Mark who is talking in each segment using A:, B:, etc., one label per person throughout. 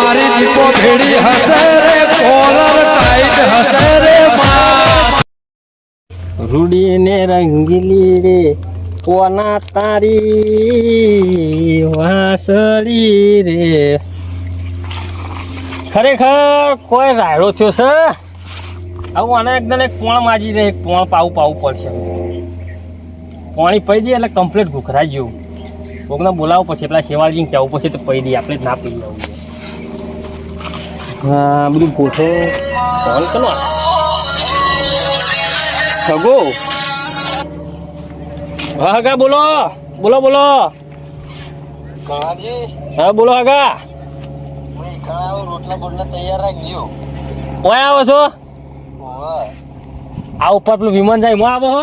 A: મારી દીપો ભેડી હસે રે કોલર ટાઈટ હસે રે
B: રૂડી ને રંગીલી રે કોના તારી વાસળી રે ખરેખર કોઈ રાયડો થયો છે આવું આને એકદમ એક પોણ માજી દે એક પોણ પાવું પડશે પાણી પડી દઈએ એટલે કમ્પ્લીટ ઘૂખરા જેવું કોકને બોલાવવું પછી પેલા શેવાળજીને કહેવું પછી તો પડી દઈએ આપણે જ ના પી જવું હા બધું ગોઠો કોણ કરો ખગો હા હગા બોલો બોલો બોલો હા બોલો હગા
C: રોટલા બોટલા તૈયાર રાખજો.
B: ઓય આવો છો આ ઉપર પેલું વિમાન જાય હું આવો હો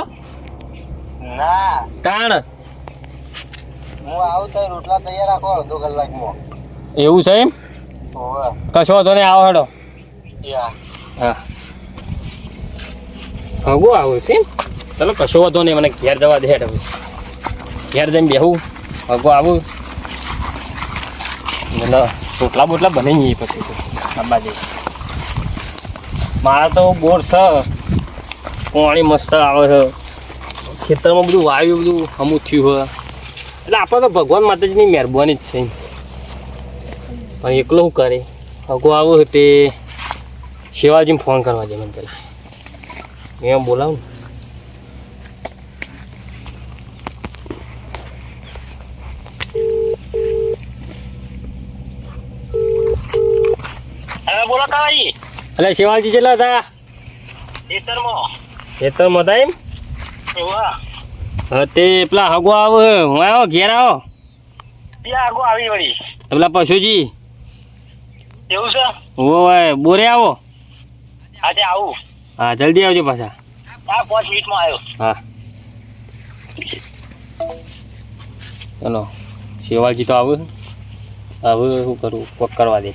C: ના
B: તાણ
C: હું આવું તો રોટલા તૈયાર રાખો અડધો કલાકમાં.
B: એવું છે એમ કશો વાંધો નહીં આવો હેડો હા હગો આવું છે ચલો કશો વાંધો નહીં મને ઘેર જવા દે હેડ હવે ઘેર જઈને બેહું હગો આવું મને રોટલા બોટલા બની જઈએ પછી અંબાજી મારા તો બોર છે પાણી મસ્ત આવે છે ખેતરમાં બધું વાવ્યું બધું હમું થયું હોય એટલે આપણે તો ભગવાન માતાજીની મહેરબાની જ છે પણ એકલો શું કરે હગો આવું તે શિવાજીને ફોન કરવા દે મને પેલા મેં બોલાવું
C: હવે બોલો કાવાજી.
B: એટલે શિવાજી કેટલા હતા ખેતરમાં હતા એમ હા તે પેલા હગો આવો હું આવ્યો ઘેર આવો
C: ત્યાં આગો આવી વળી.
B: પેલા પશુજી
C: એવું છે?
B: ઓય બોરે આવો
C: આજે આવું.
B: હા જલ્દી આવજો પાછા
C: હા 5 મિનિટમાં આવ્યો.
B: હા ચલો શિવાજી તો આવું હવે શું કરું કોક કરવા દે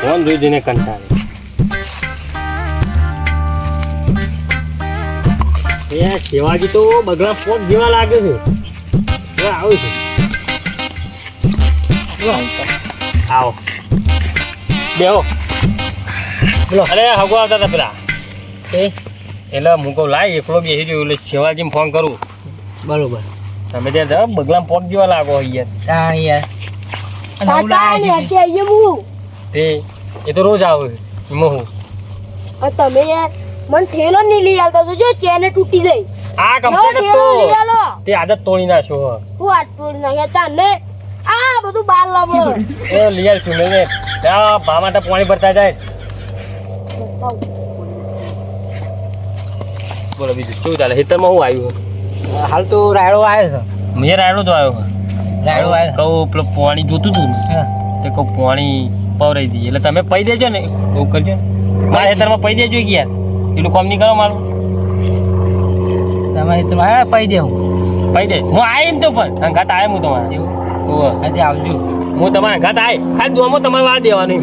B: ફોન જોઈ જઈને કંટાળે એ શિવાજી તો બગલા પોટ જેવા લાગે છે આવું છે આવો બેહો અરે હગો આવતા હતા પેલા એટલે હું કહું લાય એકલો બેસી રહ્યો એટલે શિવાજીને ફોન કરું બરોબર તમે ત્યાં જાઓ બગલા પોટ જેવા લાગો યાર તે એ તો રોજ આવે એમાં હું
D: તમે યાર મને થેલો નહીં લઈ આવતા તો જો ચેને તૂટી જાય
B: આ કમ્પ્લીટ તો તે આદત તોડી નાખ્યો
D: હું આ તોડી નાખ્યા તાને આ બધું બાર લાવો
B: એ લઈ આવ છું મેં ત્યાં ભા માટે પાણી ભરતા જાય બોલો બીજું શું ચાલે હેતરમાં હું આવ્યું
E: હાલ તો રાયડો આવે છે.
B: મેં રાયડો તો આવ્યો
E: રાયડો આવે
B: કહું પેલું પાણી જોતું હતું ને તે કહું પાણી પવરાઈ દઈએ એટલે તમે પૈ દેજો ને એવું કરજો ને મારા હેતરમાં પૈ દેજો યાર એટલું કામ નહીં કરો મારું
E: તમારે તમારે પૈ દેવું
B: પૈ દે હું આવીને તો પણ અંગાત આવે હું તમારે ઓહો
E: આજે આવજો.
B: હું તમારા અંગાત આવે ખાલી દુઆમાં તમારે વાર દેવાનું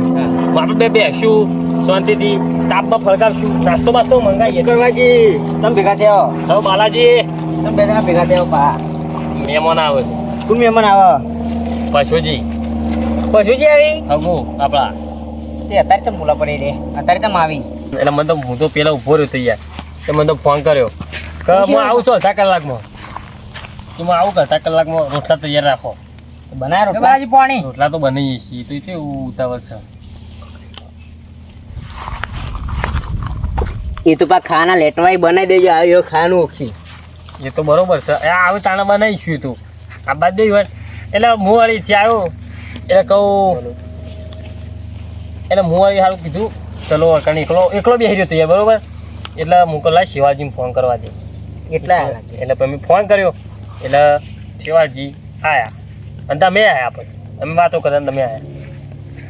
B: આપણે બે બેસશું શાંતિથી તાપમાં ફળગાવશું નાસ્તો બાસ્તો મંગાવીએ
E: કરવાજી તમે ભેગા થયો
B: હવે બાલાજી
E: તમે બે જણા ભેગા થયો પા
B: મહેમાન આવે છે
E: કોણ મહેમાન આવે
B: પશુજી
E: પશુજી આવી
B: હગો આપણા
E: તે અત્યારે તો બોલા પડી રે અત્યારે તમે આવી
B: એટલે મને તો હું તો પેલા ઊભો રહ્યો તૈયાર તો મને તો ફોન કર્યો કે હું આવું છું અડધા કલાકમાં તો હું આવું અડધા કલાકમાં રોટલા તૈયાર રાખો
E: બનાય રોટલા પાણી
B: રોટલા તો બની છીએ તો કેવું ઉતાવળ છે
E: એ તો પા ખાના લેટવાય બનાવી દેજો આવ્યો ખાવાનું ઓછી
B: એ તો બરોબર છે એ આવે તાણા બનાવીશું તું આ બાદ દઈ હોય એટલે હું વાળીથી આવ્યો એટલે કહું એટલે હું વાળી સારું કીધું ચલો કારણ એકલો બેસી રહ્યો તૈયાર બરોબર એટલે હું કહું લાય શિવાજીને ફોન કરવા દે
E: એટલા
B: એટલે પછી ફોન કર્યો એટલે શિવાજી આવ્યા અને તમે આવ્યા પછી તમે વાતો કરે તમે આવ્યા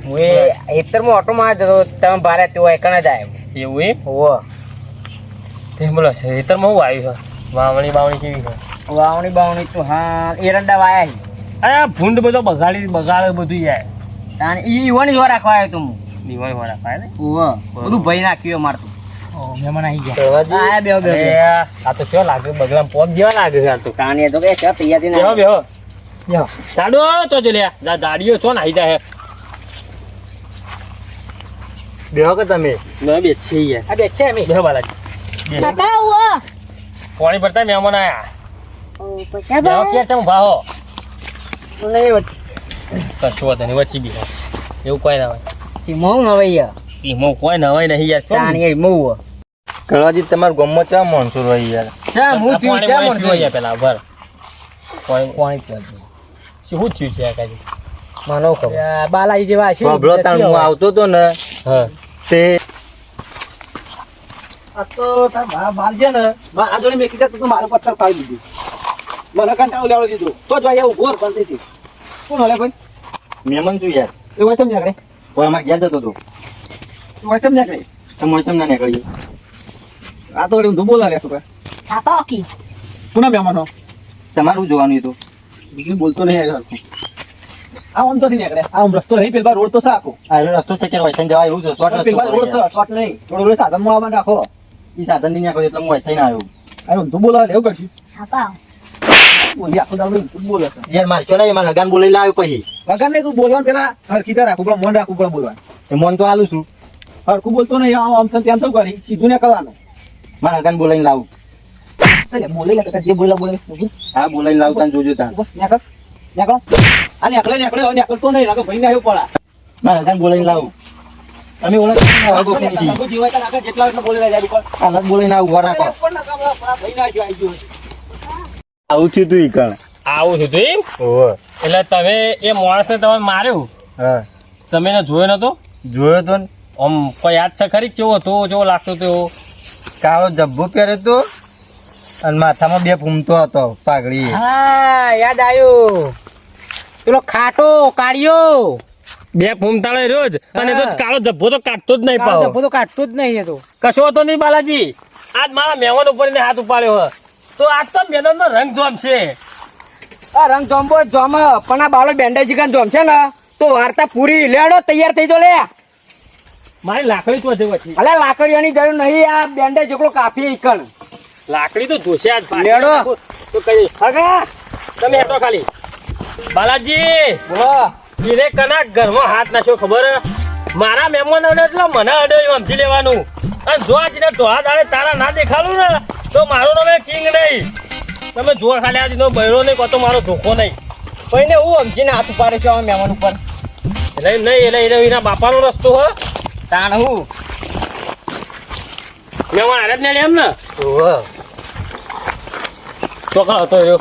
E: હું એ ખેતરમાં ઓટોમાં જતો તમે ભારે તેઓ એકણ જ આવ્યો
B: એવું એમ
E: હોવ
B: તે બોલો ખેતરમાં શું આવ્યું છે વાવણી બાવણી કેવી છે
E: વાવણી બાવણી તો હા એરંડા વાયા છે.
B: અરે ભૂંડ બધો બગાડે બધું જાય
E: તાને ઈવાની જોવા રાખવા આવ્યો તું
B: દિવાળી વાળા ખાય ને
E: ઓહ બધું ભઈ નાખ્યું મારતું મહેમાન આવી ગયા
C: કરવાજી.
E: આ બેહો બેહો
B: આ તો કેવો લાગે બગલામ પોપ જેવા લાગે છે આ તો
E: કાની તો કે ચા તૈયાર થઈને
B: બેહો બેહો દાડો તો જો લે દાડીઓ છો ને આવી જાય
C: બેહો કે તમે
B: ન બેચી યાર
E: આ બે છે અમે
B: બે બાલાજી
D: કાકા આવો
B: પાણી ભરતા મહેમાન આયા
D: પૈસા
B: બેહો કે તમે ભાવો
E: નહીં
B: કશું વાત નહીં વચ્ચી બી એવું કોઈ ના હોય
E: ચીમો હવે યાર
B: એમાં કોઈ ના હોય નહીં યાર
E: તાણી મો
C: કળવાજી તમારા ગામમાં ચા માણસો રહી યાર
E: ચા હું પીવું ચા મને
B: પેલા ભર પાણી પીવા શું થયું છે આ કાજી
E: માનો ખબર બાલાજી જેવા છે
C: બાબલો તાણ હું આવતો તો ને
B: હા
C: તે
F: આ તો તાર બાર છે ને આ જોડે મેં કીધું તું મારો પથ્થર ફાડી દીધું મને કંટાળો લેવડો દીધું તો જ અહીંયા ઉભો કરતી હતી કોણ હલે ભાઈ
C: મહેમાન છું યાર
F: એ વચમ નીકળે
C: કોઈ અમારે ઘેર જતો હતો
F: વચમ નીકળે
C: તમે વચમ ના નીકળીએ
F: આ તો ઊંધું બોલા રહ્યા છું
D: કાકા ઓકી
F: કોના મહેમાનો
C: તમારું જોવાનું હતું
F: બીજું બોલતો નહીં યાર આ આમ તો થી નીકળે આ આમ રસ્તો નહીં પેલા રોડ તો સાકો
C: આ રસ્તો છે કે વાયથાઈને જવાય એવું છે શોર્ટ
F: પેલા રોડ
C: રસ્તો
F: તો શોર્ટ નહીં રોડ સાધનમાં આવવાનું રાખો
C: એ સાધન ની નીકળ્યો એટલે હું વાયથાઈને આવ્યો
F: આ ઊંધું બોલા એવું કરશું
D: કાકા
F: બોલી આખો દાડો ઊંધું બોલે છે
C: યાર મારખ્યો નહીં મારા હગાન બોલાઈ લાવ્યો પછી
F: વગર નહીં તું બોલવાનું પેલા હરખી રીતે રાખવું પણ મન રાખવું પણ બોલવાનું
C: એ મન તો આલું છું
F: હરખું બોલતો નહીં આમ તેમ તો કરી સીધું ને કરવાનું
C: મારા હગાન બોલાઈને લાવું
F: બોલે લે જે બોલા બોલે
C: હા બોલાઈને લાવું તાન જોજો તાન
F: નીકળ નીકળ આ નીકળતો નહીં નાખો ભાઈ ને આવ્યો પડા
C: મારા હગાન બોલાઈને લાવું તમે ઓળખ
F: જીવાય તો નાખે જેટલા એટલે બોલે જાય ઉપર
C: હાલત બોલાઈને આવું ઉભા રાખો
F: પણ ના કામ ભાઈ ના આવી ગયો
C: આવું થયું તું ઈ કણ
B: આવું છું એમ
C: ઓહો
B: એટલે તમે એ માણસને તમે માર્યો
C: હા
B: તમે એને જોયો નતો
C: જોયો તો ને
B: આમ કોઈ યાદ છે ખરી કેવો હતો કેવો લાગતો હતો એવો
C: કાળો જબ્બો પહેર્યો તો અને માથામાં બે ફૂમતો હતો પાઘડી
E: હા યાદ આવ્યો પેલો ખાટો કાળિયો
B: બે ફૂમતાળે રોજ અને તો કાળો જબ્બો તો કાઢતો જ નહીં પાવ
E: જબ્બો તો કાઢતો જ નહીં એ તો
B: કશો હતો નહીં બાલાજી આજ મારા મહેમાન ઉપર હાથ ઉપાડ્યો હોય તો આજ તો મેદાન નો રંગ જોમ છે
E: આ રંગ જોમબો જોમ પણ આ બાલો બેન્ડેજ ચિકન જોમ છે ને તો વાર્તા પૂરી લેડો તૈયાર થઈ જો લે
B: મારી લાકડી તો છે વચ્ચે
E: અલે લાકડીઓની જરૂર નહીં આ બેન્ડેજ એકલો કાફી ઈકણ
B: લાકડી તો જોશે આજ
E: લેડો.
B: તો કઈ હગા તમે હેઠો ખાલી બાલાજી
E: બોલો
B: ધીરે કના ઘરમાં હાથ નાખ્યો ખબર હે? મારા મહેમાન અડે એટલે મને અડે એમ સમજી લેવાનું અને જો આજને ધોળા દાડે તારા ના દેખાડું ને તો મારું નામ કિંગ નહીં તમે જોવા ખાલી આજનો બૈરો નહીં કહો તો મારો ધોખો નહીં
E: કોઈને હું સમજીને હાથ ઉપાડે છે આ મહેમાન ઉપર
B: એટલે નહીં એટલે એના બાપાનો રસ્તો હો
E: તાણ હું
B: મહેમાન હારે જ ને એમ ને
C: ઓહો
B: ચોખા હતો એ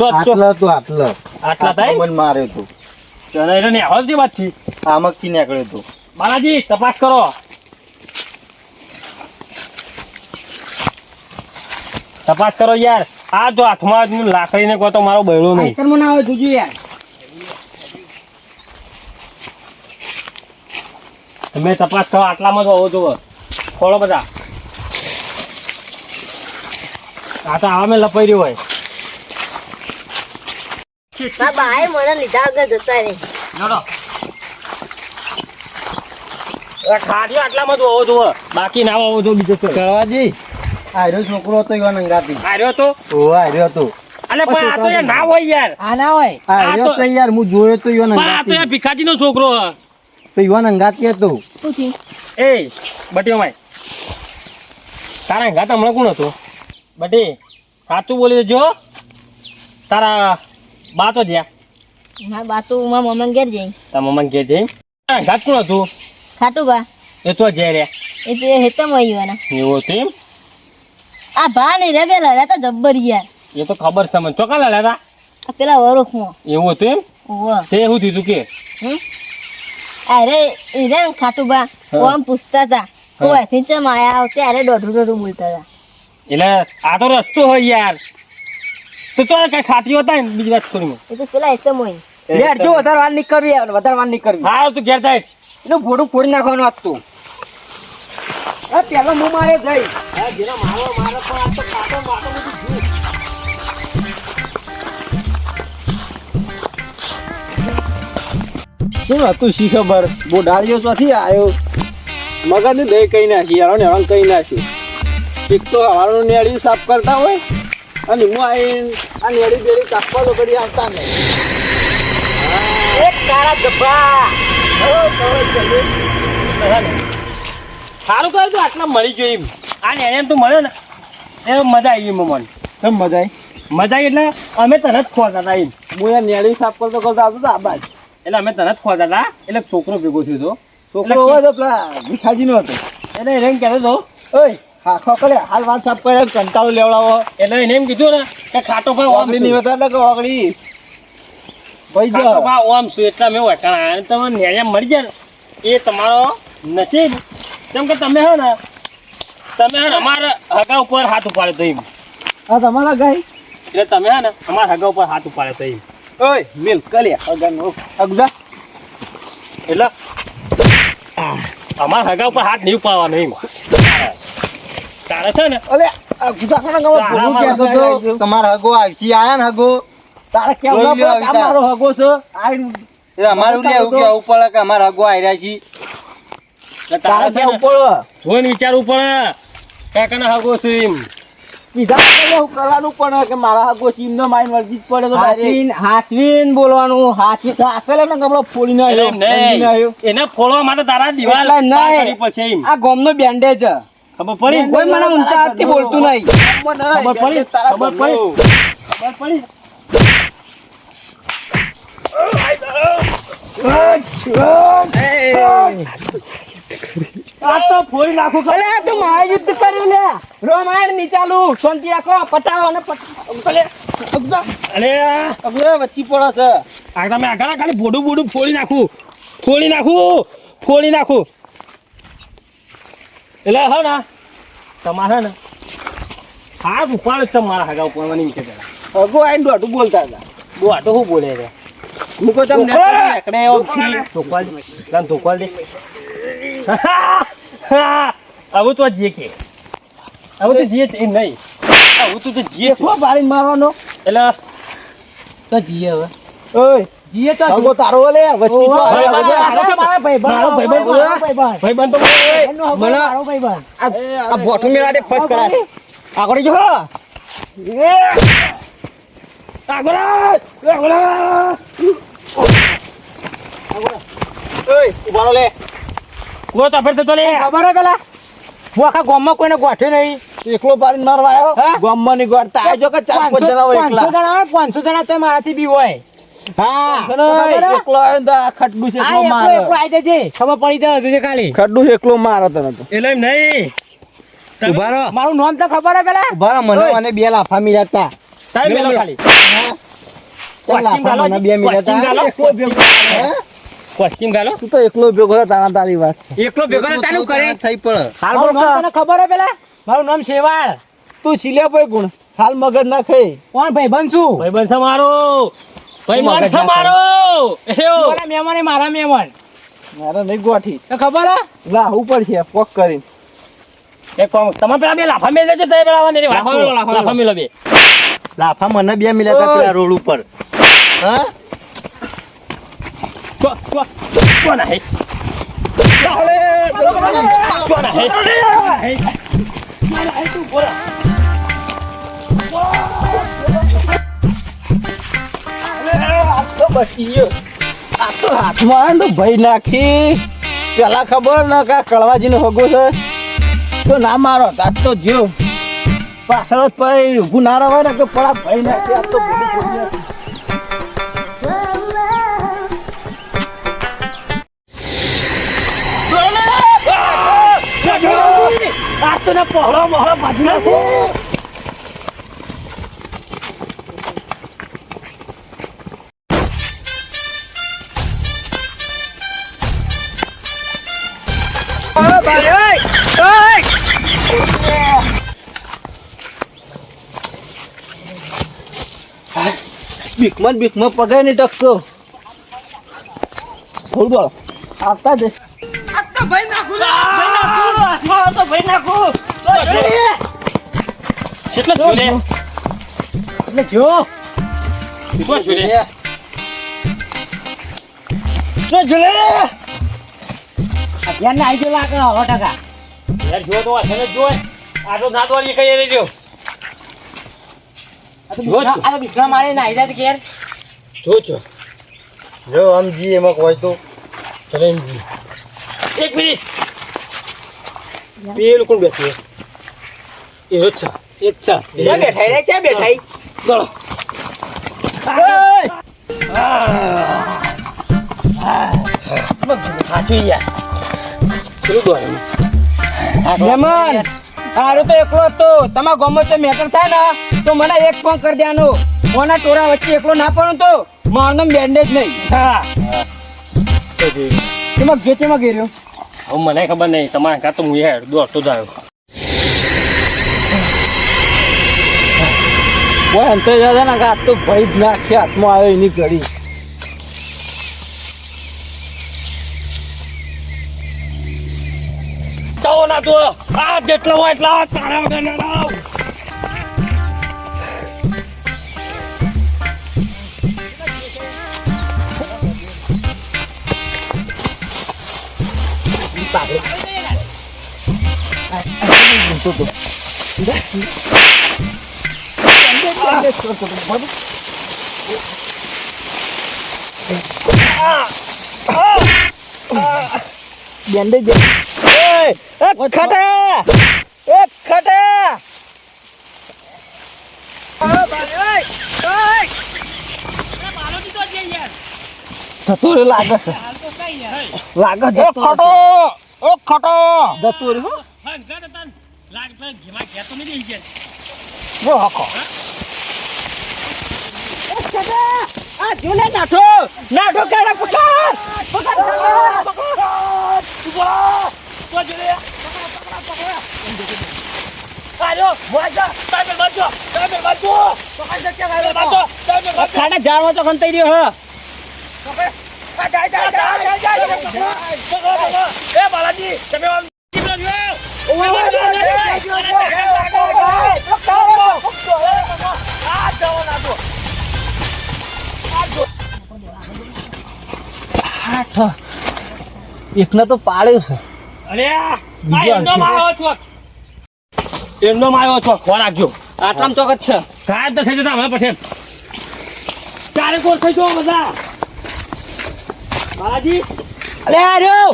C: આટલા તો આટલા
B: આટલા થાય
C: મન માર્યો તો
B: એટલે ને આવતી વાત થી
C: આમકથી નીકળ્યો તો
B: બાલાજી તપાસ કરો તપાસ કરો યાર આ જો હાથમાં જ લાકડીને કહો તો મારો બૈરો નહીં
E: આઈસરમાં ના આવે જોજો યાર
B: તમે તપાસ કરો આટલામાં જ હોવો જોવો ખોળો બધા આ તો આવા મેં લપાઈ રહ્યો હોય
D: મારા બાએ મને લીધા વગર જતા રહે
B: લડો ખાડીઓ આટલામાં જ હોવો જોવો બાકી ના હોવો જો બીજો તો
C: કળવાજી આર્યો છોકરો હતો ઈવન અંગાતી
B: આવ્યો તો
C: ઓહો આર્યો હતો
B: અલે પણ આ તો યાર ના હોય યાર
E: આ ના હોય
C: આર્યો તો યાર હું જોયો તો ઈવન
B: પણ આ તો
C: અંગાતી
B: યાર ભિખાજીનો છોકરો હે
C: તો ઈવન અંગાતી હતો
D: શું થયું
B: એ બટીઓ માય તારા ઘાત હમણાં કોણ હતો બટી સાચું બોલી દેજો તારા બા તો જ્યાં
D: મારા બા તો મારા મમ્મી ઘેર જઈ
B: તારા મમ્મા ઘેર જઈ ઘાત કોણ હતું
D: ખાટું બા
B: એ તો જઈ રહ્યા
D: એ તો હેતમ આવ્યું
B: એવું હતું એમ
D: આ ભા નહીં રે પેલા રહેતા જબ્બર યાર
B: એ તો ખબર છે મને ચોકા લાલ્યા હતા
D: આ પેલા વરોખમાં
B: એવું હતું એમ
D: ઓહ
B: તે એવું થયું કે
D: અરે એ રે ખાટું બા આમ પૂછતા હતા હું અહીંથી ચમ આયા ત્યારે દોઢું બોલતા હતા
B: એટલે આ તો રસ્તો હોય યાર તો તો કઈ ખાતરી હતા ને બીજી વાત કરી
D: એ તો પેલા હેતમ હોય
E: યાર જો વધારે વાર નહીં કરવી યાર વધારે વાર નહીં કરવી
B: હા તું ઘેર જાય
E: એનું ફોટું ફોડી નાખવાનું હતું પેલો હું મારે જઈ
F: શું હતું શી ખબર બહુ ડાળીઓ ચોથી આવ્યો મગજ દહીં કઈ નાખી યાર ને કઈ નાખ્યું એક તો હવાનું નેળિયું સાફ કરતા હોય અને હું આવીને આ નેળી બેડી કાપવા તો કરી આવતા નહીં.
E: એક તારા જબ્બા
B: સારું કર્યું તું આટલા મળી ગયો એમ. આ ને એમ તું મળ્યો ને એ મજા આવી એમ મને.
F: કેમ મજા આવી?
B: મજા આવી એટલે અમે તને જ ખોતા હતા એમ.
F: હું આ નેળિયું સાફ કરતો કરતો આવતો હતો આ બાજ.
B: એટલે અમે તને જ ખોતા હતા એટલે છોકરો ભેગો થયો હતો.
F: છોકરો હોય તો પેલા ભીખાજીનો હતો.
B: એટલે એને એમ કહેતો હતો
F: ઓય આખો કરે હાલ વાત સાફ કરે કંટાળો લેવડાવો.
B: એટલે એને એમ કીધું ને કે ખાટો ભાઈ ઓમ
F: ઓગળી
B: છું.
F: નહીં બતા કે ઓગળી ભાઈ
B: ખાટો
F: જો
B: ભાઈ ઓમ છું એટલે અમે વટાણા અને તમે ન્યાય મળી જાય ને એ તમારો નસીબ. કેમ કે તમે હે ને અમારા હગા ઉપર હાથ ઉપાડ્યો તો એમ.
F: આ તમારા ગાય
B: એટલે તમે હે ને અમારા હગા ઉપર હાથ ઉપાડ્યો તો એમ.
F: ઓય મિલ કલ્યા અગાનો અગજા
B: એટલે અમારા હગા ઉપર હાથ નહીં ઉપાડવાનો એમ. તારે છે ને
F: અલે આ ગુદાખાના ગામમાં
C: હું કહેતો હતો તમારા હગો આવશી આયા ને હગો
F: તારા કેવું
C: જોઈ લ્યો
F: આ મારો હગો છે આ
C: એટલે અમારું લે એવું કેવું પડે કે અમારા હગો આવી રહ્યા છીએ.
B: એટલે
F: તારા
B: તારે છે
F: કેવું
B: ને
F: પડે
B: જોઈને વિચારવું પડે કાકાના હગો છે એમ.
F: કીધા વગર એવું કરવાનું પણ કે મારા હગો સીમ નો માઈન વર્જી જ પડે તો direct.
E: હાચવીન બોલવાનું હાચવી
F: રાખેલો ને ગમલો ફોડીને
B: એટલે
F: આવ્યો
B: એમ
F: સમજીને
B: નહીં.
F: આવ્યો.
B: એને ફોડવા માટે તારા દિવાલ
E: એટલે નહીં.
B: પાર કરવી પડશે એમ.
E: આ ગોમનો બેન્ડેજ
B: ખબર પડી
E: કોઈ મને ઊંચા હાથથી બોલતું નહીં.
B: ખબર પડી
F: તારા
B: ખબર
F: ઘરનો.
B: પડી ખબર પડી આ તો ફોડી નાખું
E: અલે આ તો મહાયુદ્ધ કર્યું લે રોમાયણ ની ચાલુ શાંતિ રાખો પટાવો અને
F: અલે અગજા
B: અલે
F: અગજા વચ્ચી પડે છે
B: આ તમે આગળ ખાલી બોડું ફોડી નાખું એટલે હે ને તમારે ને હાથ ઉપાડ જ મારા હગા ઉપાડવાની એમ કે પેલા
F: હગો આઈને દોઢું બોલતા હતા
B: બહુ આટો શું બોલે છે
F: મૂકો ચમ
B: એકડે એવો ધોકવાલ દે આવું તો જે કે આવું તો જે એમ નહીં આવું તો જે
F: શું બારી મારવાનો
B: એટલે
E: તો જીએ હવે
F: ઓય
E: જીએ તો
F: હગો તારો લે વચ્ચી તો
B: ભાઈ,
F: આવ્યો.
B: મારો ભાઈબંધ
E: ભાઈબંધ
F: આ બોઠું મેરા દે ફસ કરાય
E: આગળ જો
F: ઓય ઉભારો લે
B: કો તો ફરતો તો લે
E: ખબર હે પેલા હું આખા ગામમાં કોઈને ગોઠ્યું નહીં
F: એકલો બારી મારવા આવ્યો
E: હે?
F: ગામમાં ની ગોળતા આજો કે 4-5 જણા હોય એકલા
E: 500 જણા હોય 500 જણા તો મારાથી બી હોય હા
F: તને એકલો આવ્યો ને તો આ ખડ્ડું છે એકલો
E: એકલો
F: મારે
E: આવી જજે ખબર પડી જાય હજુ ખાલી
F: ખડ્ડું એકલો મારે તને તો
B: એટલે એમ નહીં
C: ઉભા રહો
E: મારું નામ તો ખબર હે પેલા
C: ઉભા રહો મને મને બે લાફા મિલાતા
B: ટાઈમ મેલો ખાલી
C: લાફા મને બે મિલાતા
F: એકલો ભેગો
C: હે?
B: કોસ્ટ્યુમ ગાલો
F: તું તો એકલો ભેગો થયો, તારી વાત છે
E: એકલો ભેગો તો તારું કરે
C: થઈ પડે
F: હાલ
E: મારું
F: બોલ
E: નામ તને ખબર હે પેલા મારું નામ શેવાળ
F: તું સિલે ભાઈ ગુણ હાલ મગજ ના ખાઈ
E: કોણ ભાઈ બનશું
B: ભાઈ બનશે મારો ભાઈ
E: મગજ
B: બનશે
E: ના
B: મારો એયો
E: મારા મહેમાન એ મારા મહેમાન
F: મારે નહીં ગોઠી
E: તો ખબર હે
F: લાહુ પડશે પોક કરીને
B: એક કામ તમે પેલા બે લાફા મેલ દેજો તે પેલા વાને લાફા મેલો બે
C: લાફા મને બે મિલાતા પેલા રોડ ઉપર હા
B: કોણ હે કોણ હે
F: હાથમાં ભાઈ નાખી પેલા ખબર ને કે કળવાજી નો હગો છે તો ના મારો આજ તો જ્યો પાછળ જ પડી ઊભું ના રવાય ને કે પડા ભાઈ નાખી આજ તો બોલી બોલી નાખી.
B: આ તો ને પહોળો મોહળો બાજુ નાખો
F: બીકમાં પગાય નહીં ટકતો થોડું બોલો આવતા જ
B: ભાઈ નાખો કેટલા ઝૂલે
E: એટલે જો
B: કોણ ઝૂલે
E: અત્યારને આવી ગયો લાગે 100%.
B: યાર જો તો આ જો આ તો નાત વાળી કઈ રહ્યો
E: આ તો બીકણા મારે નાઈ જાય ઘેર
B: જો
C: જો સમજી એમાં કોઈ તો
B: ચલે એક મિનિટ પેલું કોણ બેઠું એ રોજ એક છે
E: ક્યાં બેઠાઈ રે ક્યાં બેઠાઈ
B: ચલો સાચું યાર પેલું દોડે
E: મહેમાન હારું તો એકલો હતો તમારા ગામમાં તો મેટર થાય ને તો મને એક ફોન કરી દેવાનો કોના ટોરા વચ્ચે એકલો ના પડું તો મારું નામ બેન્ડેજ નહીં
B: હા
E: એમાં ગેચેમાં ગેર્યો
B: હવે મને ખબર નહીં તમારા કાં તો હું યાર દોડતો જ આવ્યો
F: કોઈ અંતે જતા ને કે આ તો ભાઈ જ નાખી હાથમાં આવ્યો એની ઘડી
B: ચાલો ના તો આ જેટલા હોય એટલા તારા વગર ના લાવ
E: બેન્ડેજ ખટા એક ખટા
F: જતો રે લાગે છે લાગે જતો ખટો ઓ ખટો જતો રે હો બો હકો
E: આ જોને નાઠો નાઠો કાઢા પકડ ખાના જાળવા તો ખંતાઈ રહ્યો
F: એકને તો પાડ્યું છે
B: અરે એમનો આવ્યો છો ખોરાક જો
E: આટલામ ચોકત છે
B: કાંઈ જ નથી જતા હવે પછી ચારે કોર થઈ ગયો બધા બાલાજી
E: અરે આર્યો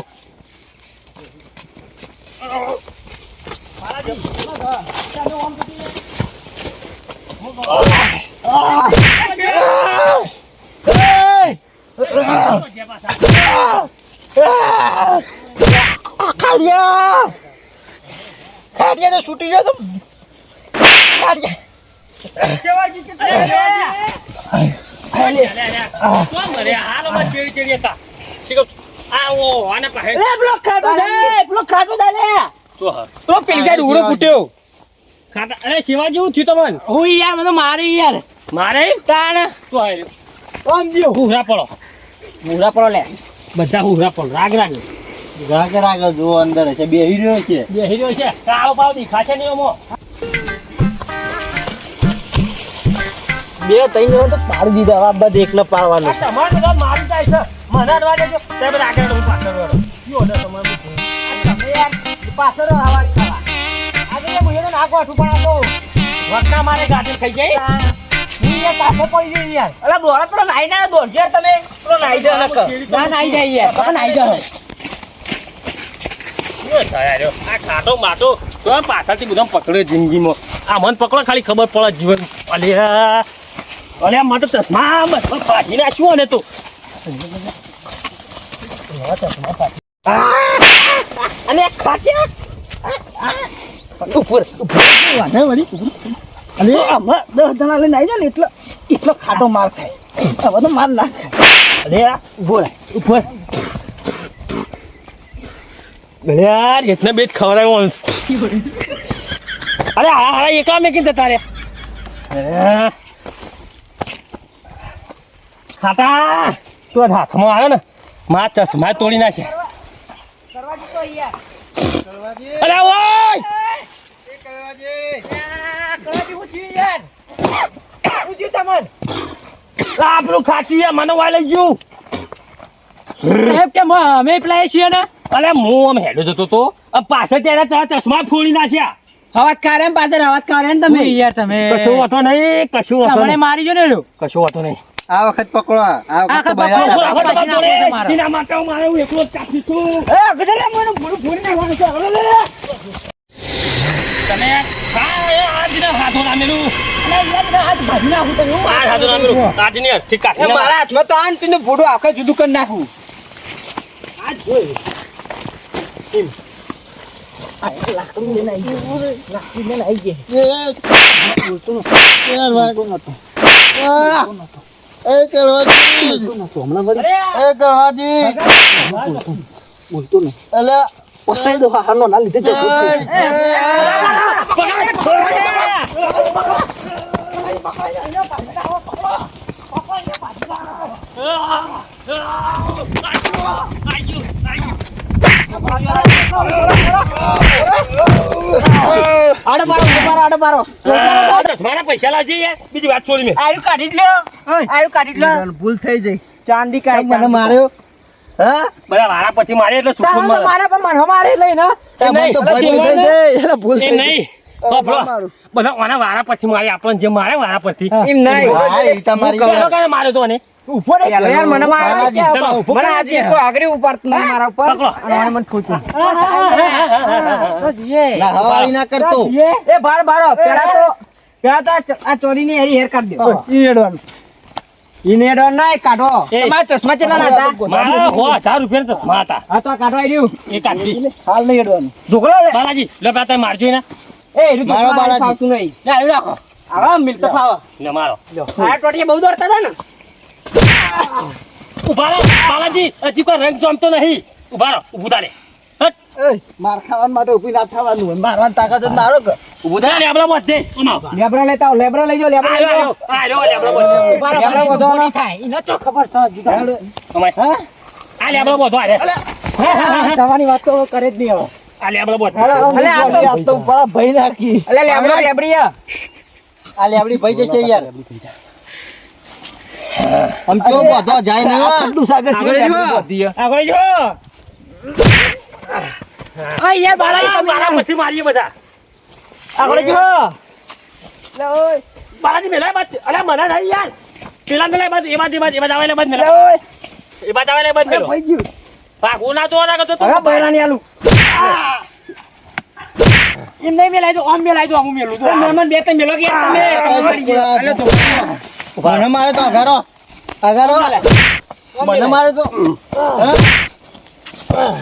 F: ખાડિયા ખાડિયા તો છૂટી ગયો તો ખાડિયા
E: તો પૈસા ઉડો ફૂટ્યો
B: અરે શિવાજી હું થયું તમને
E: હું યાર મને મારી યાર
B: મારે
E: તાણ
B: તો આવ્યો
E: સમજ્યો
B: હુહરા પડો
E: મુરા પડો લે
B: બધા હુહરા પડો રાગ
C: રાગ જો અંદર છે બેહી રહ્યો છે
B: બેહી રહ્યો છે કાળો પાવ દેખાશે નહીં અમો
F: બે ત્રણ જણા તો પાડી દીધા આ બધા એકને પાડવાનું
B: તમારે બધા મારી જાય છે મને અડવા દેજો સાહેબ આગળ હું પાછળ વળો કયો ને તમારું
E: તમે યાર પાછળ આવાજ ખાવા આજે મુયે નાખો છું પણ આ તો
B: વટના મારે ગાડી ખાઈ જાય
E: હું યાર પાછો પડી ગઈ યાર અલા દોરા પેલો નાઈ ના દોડજો યાર તમે પેલો નાઈ જાય નક ના નાઈ જાય યાર તમે નાઈ જાય
B: આ ખાટો માટો તો પાછળથી બધા પકડે જિંદગીમાં આ મન પકડો ખાલી ખબર પડે જીવન અલે મને તો ચશ્મા બસ પાછી નાખ્યું ને તું
E: અને ખાટ્યા
F: ઉપર વાને વળી અને આમાં 10 જણા લઈને આવી જાય ને એટલો ખાટો માર ખાય હવે તો માર ના ખાય
B: અરે ઉભો રહે ઉપર અરે યાર એટલા બે જ ખવડાવ્યો અરે હા એકલા મેં કીધું તારે અરે ખાટા તું હાથમાં આવ્યો ને મા ચશ્મા તોડી નાખે અરે ઓય આપણું ખાચી મને વાય લઈ ગયું
E: સાહેબ કે અમે પેલા છીએ ને
B: અરે હું આમ હેડો જતો તો પાછળ ત્યારે તારા ચશ્મા ફોડી નાખ્યા
E: હવાત કાઢે એમ પાછળ હવાત કાઢે ને તમે
A: યાર તમે
B: કશું વાતો નહીં કશું વાતો
A: તમને
B: નહીં
A: મારી જો ને લ્યો.
B: કશું વાતો નહીં
C: આ વખત પકડો આ વખત તો
A: આખા
C: બૈરા
A: પકડો.
C: હતા.
B: આખો તમારા જોડે.
A: મારા.
B: એના માટે હું મારે હું એકલો જ કાપીશું.
E: એ ગજરે મને ભૂરું ભૂરી નાખવાનું છે હવે લે
B: તમે આ દિને હાથો નામેલું
E: હાથ ભાજી નાખું તમે
B: આ હાથો નામેલું આજની અર્થી કાઢી નાખ.
E: મારા હાથમાં તો આન તીને ભૂડું આખે જુદું કરી નાખું
B: આજ જોઈ
C: એ કળવાજી એ કળવાજી અલા
F: પસાઈ દો હાનો ના લીધે
E: આડો પારો
B: મારા પૈસા લાવજે યાર બીજી વાત છોડી મેં
E: આયુ કાઢી જ લ્યો આયુ કાઢી જ લ્યો
C: ભૂલ થઈ જઈ
E: ચાંદી કાઢી
C: મને માર્યો હા
B: બધા વાળા પછી મારે એટલે સુખું મળે.
E: મારા પણ મને મારે લઈ ને
C: મને તો ભૂલ થઈ જાય એટલે ભૂલ
B: એ
C: થઈ
B: નહીં
C: મારું.
B: બધા ઓના વાળા પછી મારે આપણને જે મારે વાળા પરથી
E: એમ નહીં
C: હા એ તમારી
B: કયો કારણે માર્યો તો મને
E: ઉભો રે યાર મને મારે
B: ચલો,
E: મને આજે કોઈ આગળ ઉપાડતું નહીં મારા ઉપર
B: પકડો.
E: અને મને ઠોક્યું
C: ના હવારી ના કરતો
E: એ બારો પેલા તો આ ચોરીની હેરી હેર કાઢ દો ઈ નેડવાનું ના કાઢો
B: એ.
E: તમારા ચશ્મા કેટલા ના હતા
B: મારા 1000 રૂપિયા ચશ્મા હતા
E: હા તો આ કાઢવા આવ્યું
B: એ કાઢી
F: હાલ નહીં અડવાનું
E: ઢોકળો લે
B: બાલાજી લે પેલા તમે મારજો ને
E: એ એરું
C: મારો
E: ઢોકળા
C: બાલાજી.
E: ફાવતું નહીં લે આવ્યું રાખો આવા મિલ તો ફાવ
B: ને મારો
E: આ ટોટીએ બહુ દોડતા હતા ને
B: ઉભા રહો બાલાજી હજી કોઈ રંગ જમતો નહીં ઉભા રહો ઊભું તારે
F: માર ખાવા માટે ઉભી ના થવાનું હોય મારવાની તાકાત જ મારો કે
C: ઊભું થાય
B: લેબડા બધે અમાવ
E: લેબરા લેતા આવો લેબરા લઈ જાઓ લેબરા લઈ જાઓ
B: લેબડા બધે
E: લેબરા બધો નહીં થાય ઈને ચો ખબર છે
B: અમાય આ લેબડા બધો આ
E: જવાની વાત તો કરે જ નહીં હવે
B: આ લેબડા બધો
E: અલે આ તો
F: આ તો બડા ભઈ નાખી
E: અલે લેબરા લેબરી
C: આ લેબડી ભાઈ જશે યાર આમ કેવો બધો જાય નહીં હો.
F: આટલું સાગર છે
E: આગળ જો.
B: આગળ જો
E: આ યાર બાલાજી તમે
B: મારા પછી મારીએ બધા
E: આગળ જો લે ઓય
B: બાલાજી મેલા બાદ અલે મને નહીં યાર પેલા મેલા બાદ એ બાદ આવે બાદ મેલા
E: ઓય
B: એ બાદ આવે બાદ મેલો
E: ભાઈ ગયું
B: પાકું ના તો ના કરતો
E: હવે બૈરાની આલુ એમ નહીં મેલાઈ દો આમ મેલાઈ દો આમ મેલું તો મહેમાન બે ત્રણ મેલો કે તમે અલે તો
C: મને મારે તો અઘારો મને મારે તો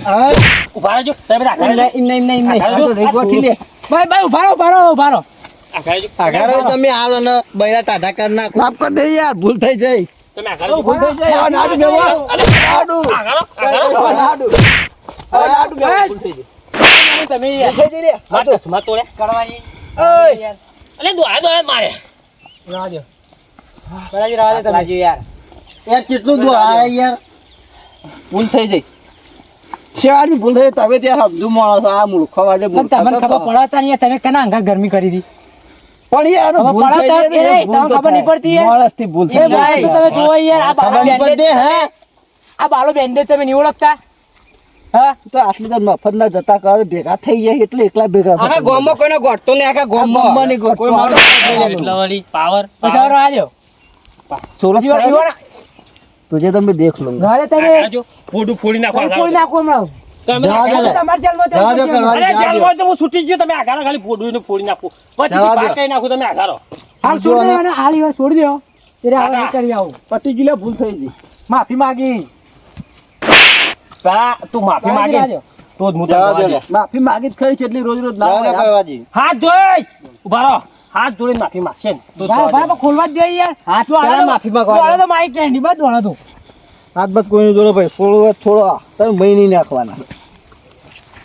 C: હા
B: ઉભા રહેજો તમે બધા આગળ
E: એમ નહીં એમ નહીં
B: આગળ જો.
E: ગોઠી લે ભાઈ ઉભારો
B: આગળ જો
C: અઘારો તમે હાલો ને બૈરા ટાઢા કરી નાખો
F: માફ કર દે યાર ભૂલ થઈ જાય
B: તમે આગળ જો
F: ભૂલ થઈ જાય નાડુ બેવો નાડુ
B: આગળ
F: નાડુ નાડુ બેવો ભૂલ થઈ જાય
E: તમે
F: થઈ જાય લે
B: માર ચશ્મા તોડે
E: કરવાની
F: ઓય
B: અલે દોડા મારે
E: બરાજી રાવા દે તમે યાર
C: યાર કેટલું દો આ યાર
F: ભૂલ થઈ જાય શેવાની ભૂલ થઈ તમે ત્યાં સમજુ માણસ આ મૂર્ખો વાજે
E: તમને ખબર પડતા નહીં તમે કના અંગા ગરમી કરી દી
F: પણ યાર
E: હવે
F: ભૂલ થઈ
E: પડાતા
F: જાય
E: એ, તમને ખબર નહીં પડતી યાર?
F: માણસથી ભૂલ
E: એ
F: થઈ
E: ભાઈ તો તમે જોવો યાર આ બાલો
C: ખબર નહીં
E: બેન્ડેજ
C: પડતી હે
E: આ બાલો બેન્ડેજ તમે નહીં ઓળખતા હા
F: તો આટલી તો મફત ના જતા કરે ભેગા થઈ જાય એટલે એકલા ભેગા
E: આખા ગામમાં કોઈને ગોઠતો નહીં આખા
F: ગામમાં નહીં ગોઠતો.
E: કોઈ માણસ
B: એટલા વાળી પાવર
E: પછી હવે રાજો
F: સોલહ तुझे तो मैं देख लूंगा
E: રાજો તમે
B: જો ફોડું ફોડી નાખો
E: કોઈ
B: આગળ
E: નાખો હમણાં
B: તમે
C: જવા દે લે.
E: તમારા જેલમાં
C: જવા દો કરવા
B: અરે જેલમાં તો હું છૂટી ગયો તમે આગળ ખાલી ફોડું ને ફોડી નાખો પછી
C: જવા દો.
B: બહાર કઈ નાખું તમે આગળ
E: હાલ છોડી દો અને હાલ ઈવર છોડી દો એટલે હવે
B: કાકા.
E: નહીં કરી આવું
F: पट्टी जिला भूल થઈ ગઈ
E: માફી માંગી
B: પેલા તું માફી માંગે
E: રાજો.
B: તો જ હું તને
C: જવા
B: જવા
C: દો
B: દઈશ.
C: લે
F: માફી માંગી જ ખરી છે એટલી રોજ રોજ ના
C: જવા દો
F: હોય.
C: કરવાજી
B: હાથ જોઈ ઉભા રહો હાથ જોડીને માફી માંગશે ને તો જવા
E: ભાઈ
B: દે.
E: ખોલવા જ જોઈએ યાર
F: હાથ
E: તું
F: પહેલા
E: આળો
F: માફી
E: તો-
F: માંગવા
E: તું આળો તો મારી કેન્ડી બાદ દોડો તું
F: હાથ બસ કોઈનું જોડો ભાઈ છોડો તમે મહી નહીં નાખવાના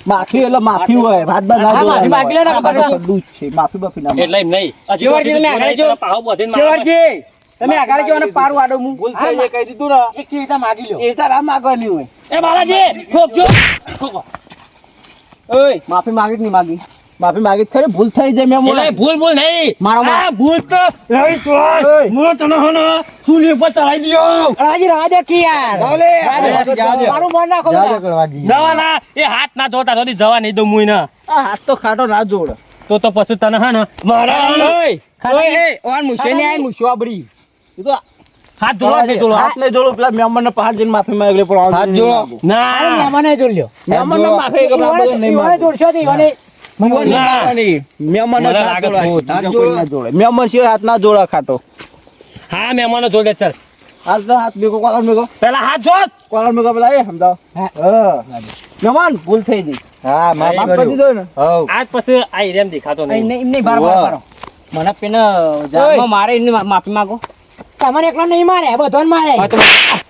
F: માફી એટલે માફી હોય હાથ બસ ના
E: હા, માફી માંગી લે ને, પાછા.
F: બધું જ છે માફી બાફી ના
B: એટલે એમ નહીં હજી
E: શિવરજી, તમે આગળ જો.
B: પાહો બધીને મારવા
E: શિવરજી તમે આગળ જો અને પારું આડો હું
F: ભૂલ થઈ જાય કહી દીધું ને
E: એક ચીજ માગી લ્યો
F: એ તારા માગવાની હોય
B: એ બાલાજી ઠોકજો ઠોકો.
F: ઓય માફી માગી કે નહીં માગી માફી માગી જ ખરી ભૂલ થઈ જાય મેં
B: એટલે
F: મોડા
B: ભૂલ ભૂલ નહીં
E: મારો માં.
B: આ ભૂલ તો રહી તો
F: ઓય.
B: હું તને હને ચૂલી ઉપર ચડાઈ દ્યો
E: રાજી રાજા કી યાર
F: બોલે.
E: રાજા,
C: જવા દો.
E: મારું મન નાખો
C: જવા દો
E: બધા.
C: કરવાજી
B: જવાના એ હાથ ના ધોતા ધોતી જવા નહીં દઉં મુઈ ના
F: આ હાથ તો ખાટો ના જોડ
B: તો પછી તને હે ને મારા
E: ઓય ઓન મુશે ને આય મુશવા બડી
F: એ તો
B: હાથ ધોવા દે તો
F: હાથ નહીં જોડો પેલા મહેમાનને પહાડ જઈને માફી માંગલે પણ
C: હાથ જોડો.
B: ના
E: મહેમાને જોડ લ્યો
F: મહેમાનને માફી કે આપણે નહીં માગો.
E: જોડશો તે ઈવાને
F: મહેમાનને
B: મને
F: હાથ
B: લાગે
F: જોડાય.
C: હાથ
F: બીજા
C: જોડો.
F: કોઈ ના જોડે. મહેમાન સિવાય હાથ ના જોડા ખાટો
B: હા મહેમાનો જોડે ચાલ
F: હાથ તો હાથ મેકો કોલર મેકો
B: પેલા હાથ જોત
F: કોલર મેકો પેલા એ સમજાવ હા મહેમાન ભૂલ થઈ ગઈ
C: હા માફ
F: માફ કરી
C: કર્યું.
F: દીધો ને
C: હઉ.
B: આજ પછી આ એરિયામાં દેખાતો નહીં
E: એમને બાર બાર કરો મને પેને જાનમાં મારે એની માફી માંગો તમને એકલો નહીં મારે બધાને મારે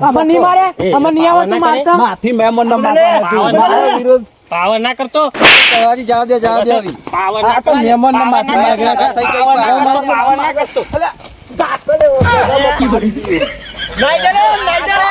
E: અમને નહીં મારે અમને નહીં આવડતું મારતા
F: માફી મહેમાનને માફી વિરોધ
B: પાવર ના કરતો
C: કળવાજી જવા દે આવી.
B: પાવર
F: આ તો મહેમાનને માફી માંગે
C: થઈ ગઈ પાવર.
B: પાવર ના કરતો
F: નહીં જરે, નહીં જરે.